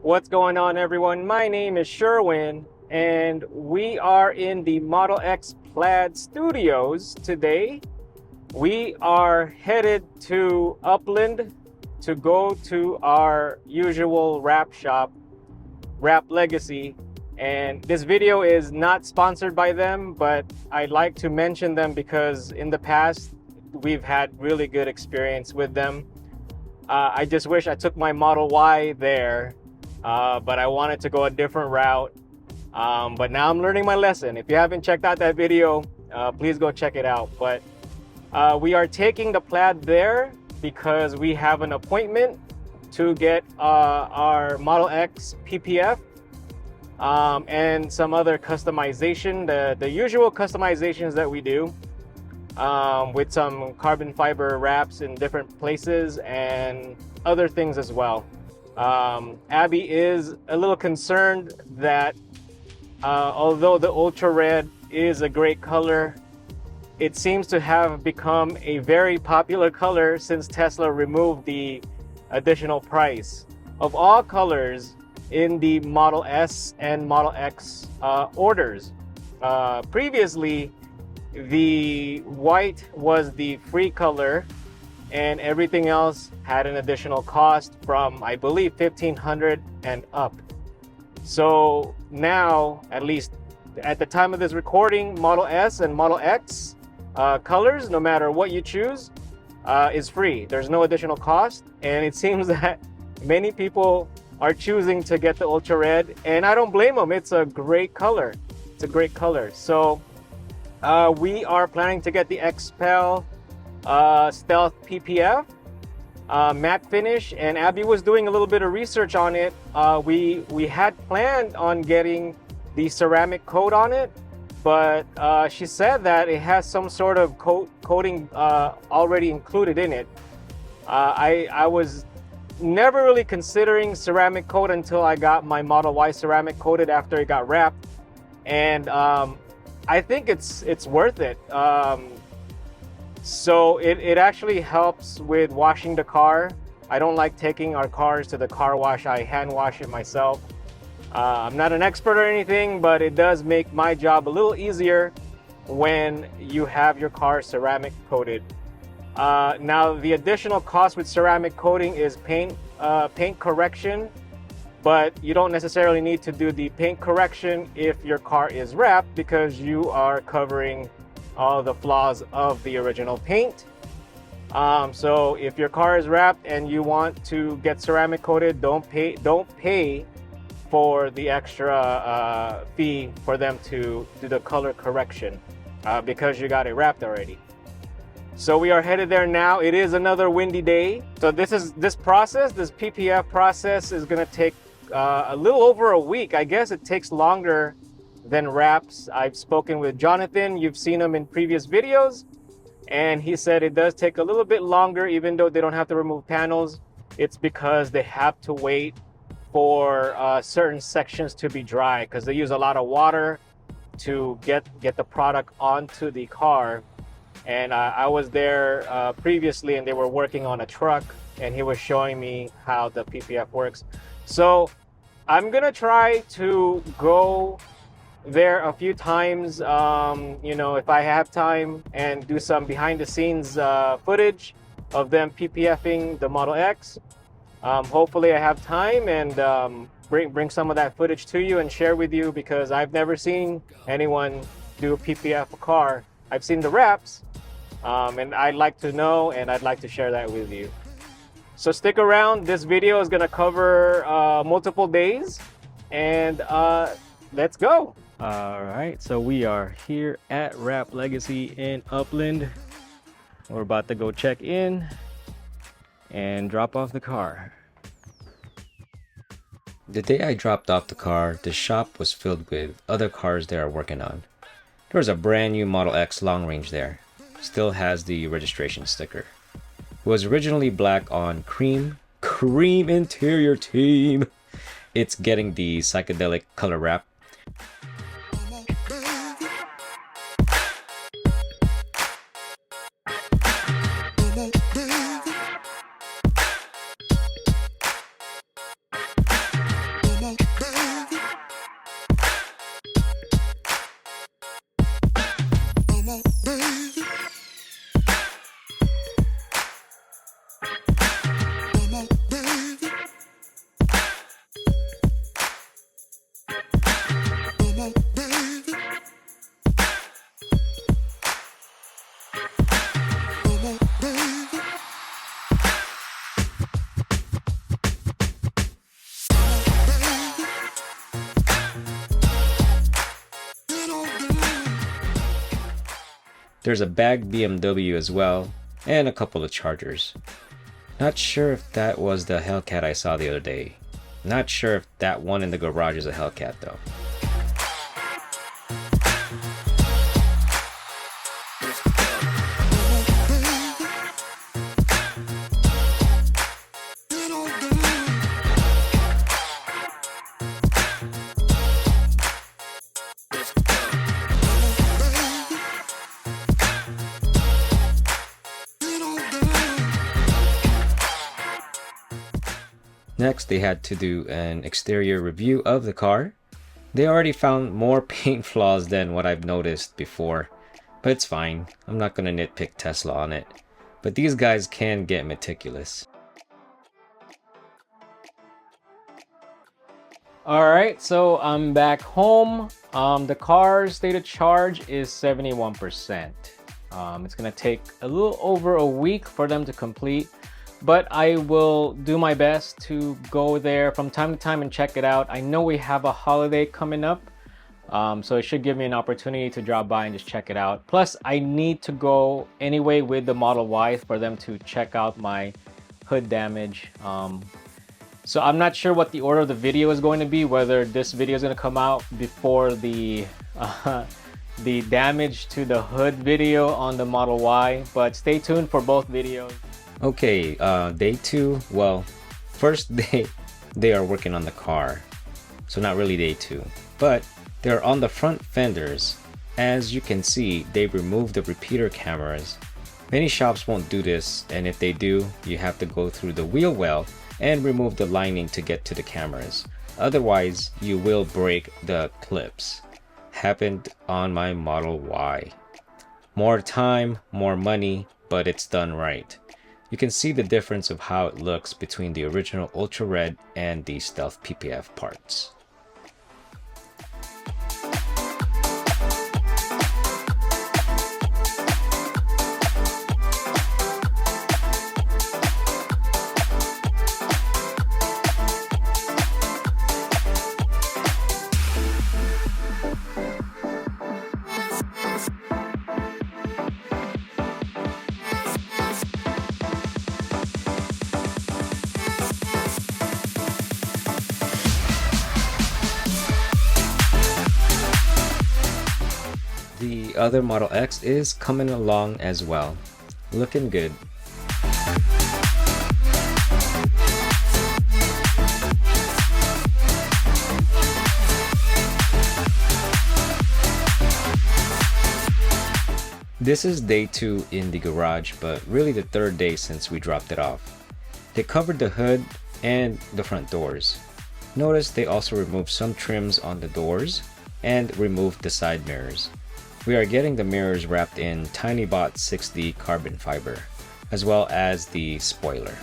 What's going on, everyone? My name is Sherwin, and we are in the Model X Plaid studios today. We are headed to Upland to go to our usual wrap shop, Wrap Legacy. And this video is not sponsored by them, but I'd like to mention them because in the past, we've had really good experience with them. I just wish I took my Model Y there. But I wanted to go a different route. But now I'm learning my lesson. If you haven't checked out that video, please go check it out. But we are taking the Plaid there because we have an appointment to get our Model X PPF and some other customization, the usual customizations that we do with some carbon fiber wraps in different places and other things as well. Abby is a little concerned that although the ultra red is a great color, it seems to have become a very popular color since Tesla removed the additional price of all colors in the Model S and Model X orders. Previously, the white was the free color and everything else had an additional cost from, I believe, $1,500 and up. So now, at least at the time of this recording, Model S and Model X colors, no matter what you choose, is free. There's no additional cost, and it seems that many people are choosing to get the ultra red, and I don't blame them. It's a great color. It's a great color. So we are planning to get the Xpel Stealth PPF matte finish, and Abby was doing a little bit of research on it. We had planned on getting the ceramic coat on it, but she said that it has some sort of coating already included in it. I was never really considering ceramic coat until I got my Model Y ceramic coated after it got wrapped, and I think it's worth it. So it actually helps with washing the car. I don't like taking our cars to the car wash. I hand wash it myself. I'm not an expert or anything, but it does make my job a little easier when you have your car ceramic coated. Now, the additional cost with ceramic coating is paint correction, but you don't necessarily need to do the paint correction if your car is wrapped because you are covering all the flaws of the original paint. So if your car is wrapped and you want to get ceramic coated, don't pay for the extra fee for them to do the color correction because you got it wrapped already. So we are headed there now. It is another windy day. So this PPF process is going to take a little over a week. I guess it takes longer than wraps. I've spoken with Jonathan. You've seen him in previous videos, and he said it does take a little bit longer, even though they don't have to remove panels. It's because they have to wait for certain sections to be dry because they use a lot of water to get the product onto the car. And I was there previously, and they were working on a truck, and he was showing me how the PPF works. So I'm gonna try to go there a few times, if I have time, and do some behind the scenes footage of them PPFing the Model X. Hopefully I have time and bring some of that footage to you and share with you, because I've never seen anyone do a PPF a car. I've seen the wraps, and I'd like to know, and I'd like to share that with you. So stick around. This video is gonna cover multiple days, and let's go. All right, so we are here at Wrap Legacy in Upland. We're about to go check in and drop off the car. The day I dropped off the car, the shop was filled with other cars they are working on. There was a brand new Model X long range there. Still has the registration sticker. It was originally black on cream interior team. It's getting the psychedelic color wrap. There's a bagged BMW as well, and a couple of chargers. Not sure if that was the Hellcat I saw the other day. Not sure if that one in the garage is a Hellcat though. Next, they had to do an exterior review of the car. They already found more paint flaws than what I've noticed before, but it's fine. I'm not gonna nitpick Tesla on it. But these guys can get meticulous. Alright, so I'm back home. The car's state of charge is 71%. It's gonna take a little over a week for them to complete, but I will do my best to go there from time to time and check it out. I know we have a holiday coming up, so it should give me an opportunity to drop by and just check it out. Plus, I need to go anyway with the Model Y for them to check out my hood damage. So I'm not sure what the order of the video is going to be, whether this video is going to come out before the damage to the hood video on the Model Y, but stay tuned for both videos. Okay, day 2, well, first day they are working on the car, so not really day 2, but they're on the front fenders. As you can see, they removed the repeater cameras. Many shops won't do this, and if they do, you have to go through the wheel well and remove the lining to get to the cameras. Otherwise, you will break the clips. Happened on my Model Y. More time, more money, but it's done right. You can see the difference of how it looks between the original Ultra Red and the Stealth PPF parts. The other Model X is coming along as well, looking good. This is day 2 in the garage, but really the 3rd day since we dropped it off. They covered the hood and the front doors. Notice they also removed some trims on the doors and removed the side mirrors. We are getting the mirrors wrapped in TinyBot 6D carbon fiber, as well as the spoiler.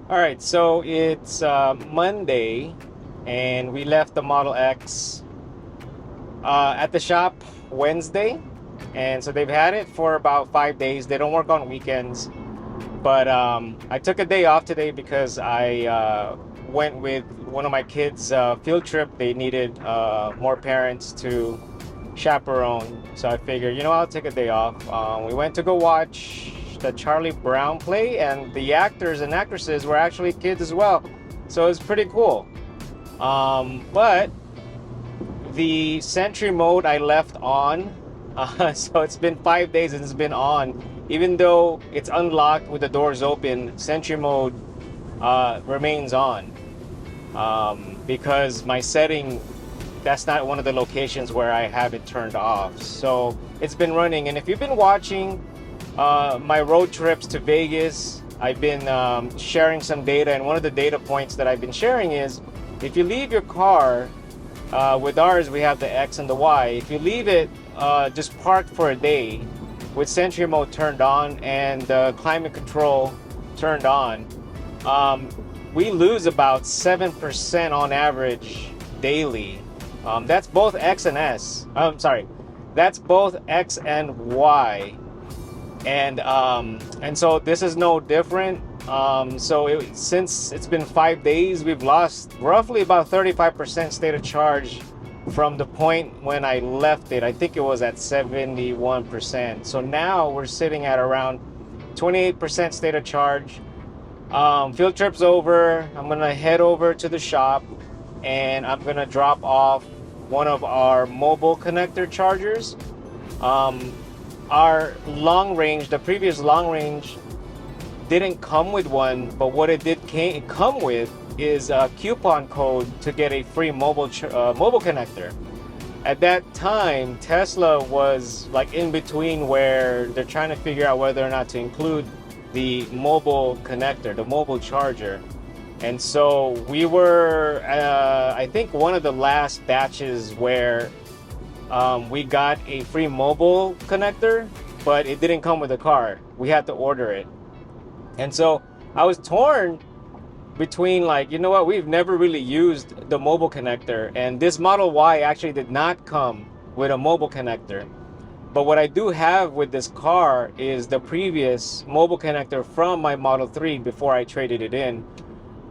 All right, so it's Monday, and we left the Model X at the shop Wednesday, and so they've had it for about 5 days. They don't work on weekends, but I took a day off today because I went with one of my kids' field trip. They needed more parents to chaperone, so I figured, you know, I'll take a day off. We went to go watch the Charlie Brown play, and the actors and actresses were actually kids as well, so it's pretty cool. But the sentry mode I left on, so it's been 5 days and it's been on. Even though it's unlocked with the doors open, sentry mode remains on, because my setting, that's not one of the locations where I have it turned off. So it's been running, and if you've been watching my road trips to Vegas, I've been sharing some data, and one of the data points that I've been sharing is if you leave your car, with ours we have the X and the Y, if you leave it just parked for a day, with Sentry mode turned on and the climate control turned on, we lose about 7% on average daily. That's both X and S. I'm sorry, that's both X and Y, and so this is no different. Since it's been 5 days, we've lost roughly about 35% state of charge from the point when I left it. I think it was at 71%. So now we're sitting at around 28% state of charge. Field trip's over. I'm gonna head over to the shop and I'm gonna drop off one of our mobile connector chargers. Our long range, the previous long range, didn't come with one, but what it did come with is a coupon code to get a free mobile connector. At that time, Tesla was like in between where they're trying to figure out whether or not to include the mobile connector, the mobile charger. And so we were, I think, one of the last batches where we got a free mobile connector, but it didn't come with the car. We had to order it. And so I was torn between, like, you know what, we've never really used the mobile connector, and this Model Y actually did not come with a mobile connector. But what I do have with this car is the previous mobile connector from my Model 3 before I traded it in.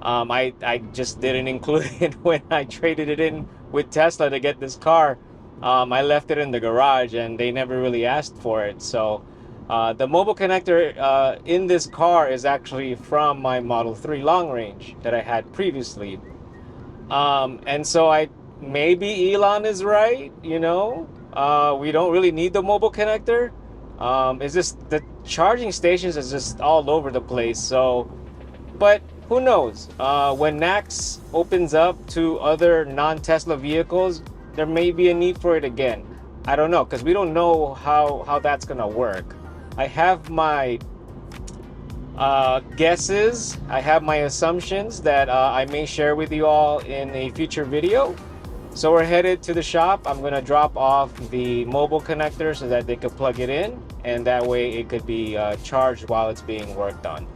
I just didn't include it when I traded it in with Tesla to get this car. I left it in the garage and they never really asked for it. So the mobile connector in this car is actually from my Model 3 long range that I had previously. And so maybe Elon is right, you know, we don't really need the mobile connector. It's just the charging stations is just all over the place. So, but who knows? When NACS opens up to other non-Tesla vehicles, there may be a need for it again. I don't know, because we don't know how that's gonna work. I have my guesses, I have my assumptions that I may share with you all in a future video. So we're headed to the shop. I'm gonna drop off the mobile connector so that they could plug it in, and that way it could be charged while it's being worked on.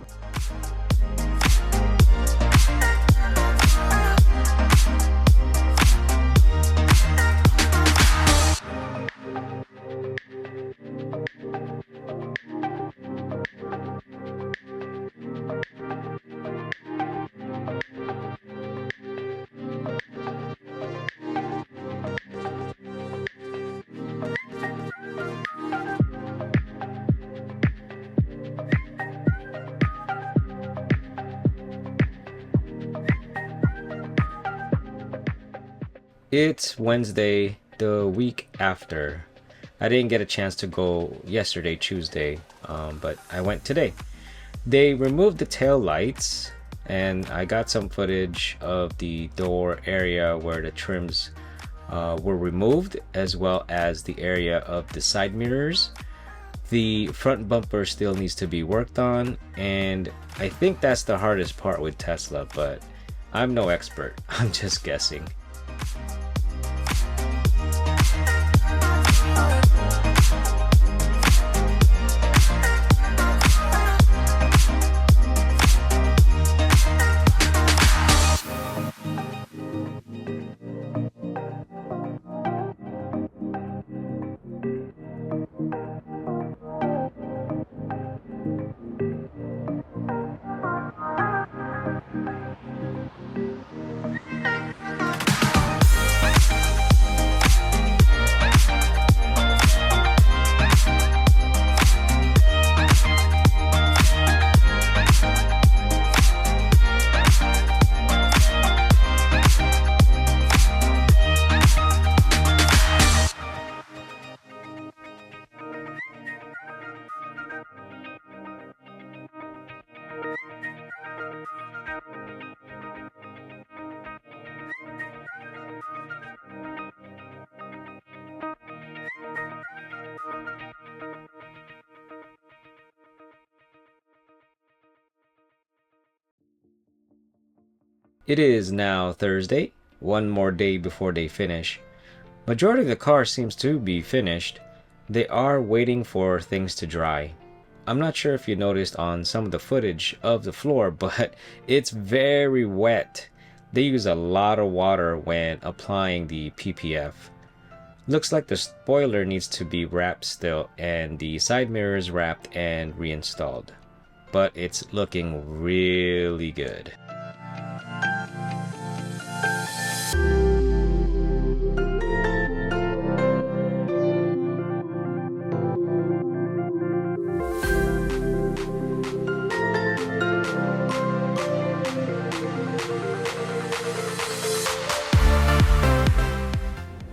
It's Wednesday, the week after. I didn't get a chance to go yesterday, Tuesday, but I went today. They removed the tail lights, and I got some footage of the door area where the trims were removed, as well as the area of the side mirrors. The front bumper still needs to be worked on, and I think that's the hardest part with Tesla, but I'm no expert. I'm just guessing. It is now Thursday, one more day before they finish. Majority of the car seems to be finished. They are waiting for things to dry. I'm not sure if you noticed on some of the footage of the floor, but it's very wet. They use a lot of water when applying the PPF. Looks like the spoiler needs to be wrapped still and the side mirrors wrapped and reinstalled. But it's looking really good.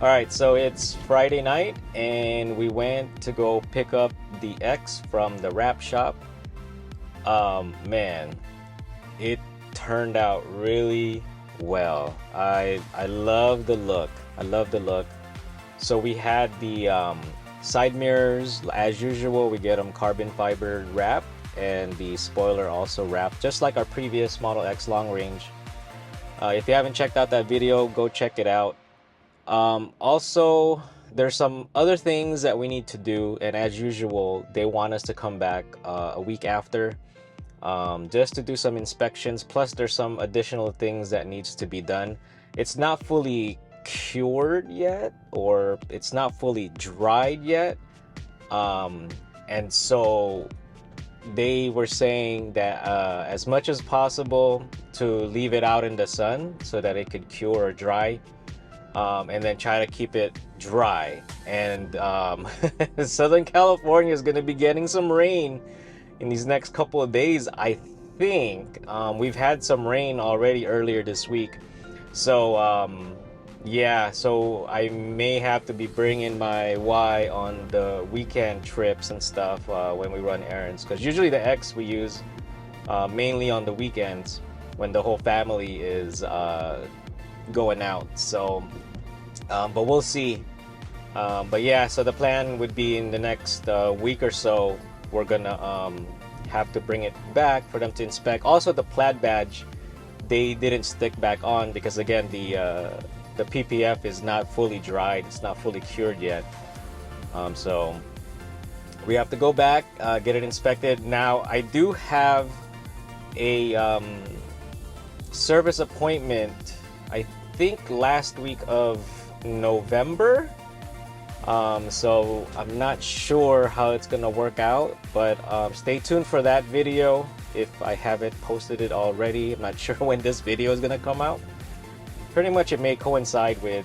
All right, so it's Friday night and we went to go pick up the X from the wrap shop. Man, it turned out really well. I love the look. I love the look. So we had the side mirrors as usual. We get them carbon fiber wrapped, and the spoiler also wrapped, just like our previous Model X long range. If you haven't checked out that video, go check it out. Also, there's some other things that we need to do, and as usual, they want us to come back a week after, just to do some inspections. Plus, there's some additional things that needs to be done. It's not fully cured yet, or it's not fully dried yet, and so they were saying that as much as possible to leave it out in the sun so that it could cure or dry. And then try to keep it dry. And Southern California is going to be getting some rain in these next couple of days, I think. We've had some rain already earlier this week. So yeah, so I may have to be bringing my Y on the weekend trips and stuff when we run errands, because usually the X we use mainly on the weekends when the whole family is going out. So but we'll see. But yeah, so the plan would be in the next week or so we're gonna have to bring it back for them to inspect. Also, the Plaid badge, they didn't stick back on because again the PPF is not fully dried, it's not fully cured yet. So we have to go back, get it inspected. Now I do have a service appointment, I think last week of November. So I'm not sure how it's gonna work out, but stay tuned for that video if I haven't posted it already. I'm not sure when this video is gonna come out. Pretty much it may coincide with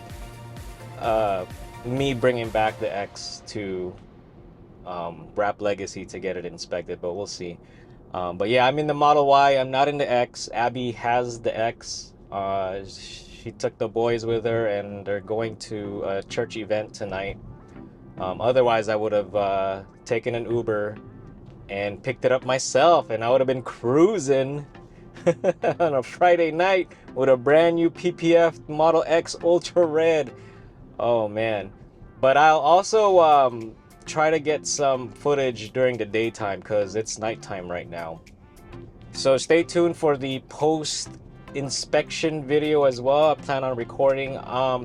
me bringing back the X to Wrap Legacy to get it inspected, but we'll see. But yeah, I'm in the Model Y, I'm not in the X. Abby has the X. She took the boys with her and they're going to a church event tonight. Otherwise I would have taken an Uber and picked it up myself, and I would have been cruising on a Friday night with a brand new PPF Model X Ultra Red. Oh man. But I'll also try to get some footage during the daytime because it's nighttime right now. So stay tuned for the post inspection video as well. I plan on recording.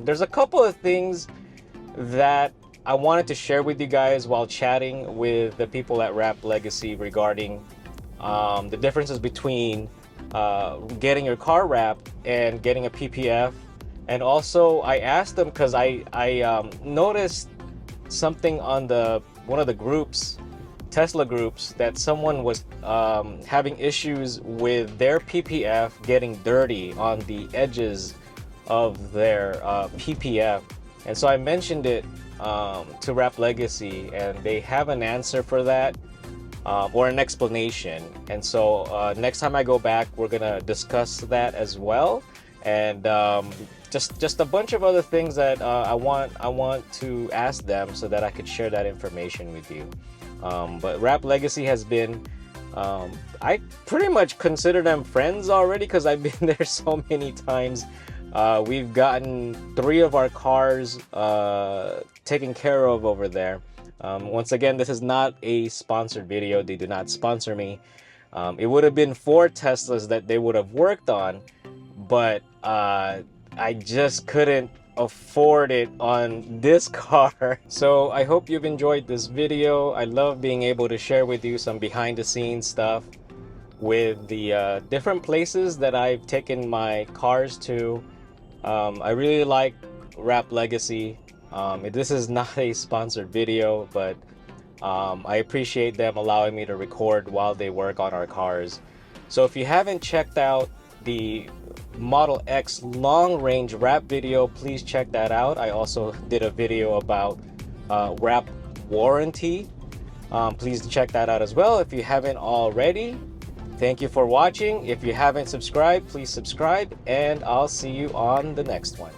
There's a couple of things that I wanted to share with you guys while chatting with the people at Wrap Legacy regarding the differences between getting your car wrapped and getting a PPF. And also I asked them because I noticed something on one of the groups, Tesla groups, that someone was having issues with their PPF getting dirty on the edges of their PPF. And so I mentioned it to Wrap Legacy, and they have an answer for that, or an explanation. And so next time I go back, we're gonna discuss that as well, and just a bunch of other things that I want to ask them so that I could share that information with you. But Wrap Legacy has been, I pretty much consider them friends already because I've been there so many times. We've gotten 3 of our cars taken care of over there. Once again, this is not a sponsored video. They do not sponsor me. It would have been 4 Teslas that they would have worked on, but I just couldn't afford it on this car. So I hope you've enjoyed this video. I love being able to share with you some behind the scenes stuff with the different places that I've taken my cars to. I really like Rap Legacy. This is not a sponsored video, but I appreciate them allowing me to record while they work on our cars. So if you haven't checked out the Model X long range wrap video, please check that out. I also did a video about wrap warranty. Please check that out as well if you haven't already. Thank you for watching. If you haven't subscribed, please subscribe, and I'll see you on the next one.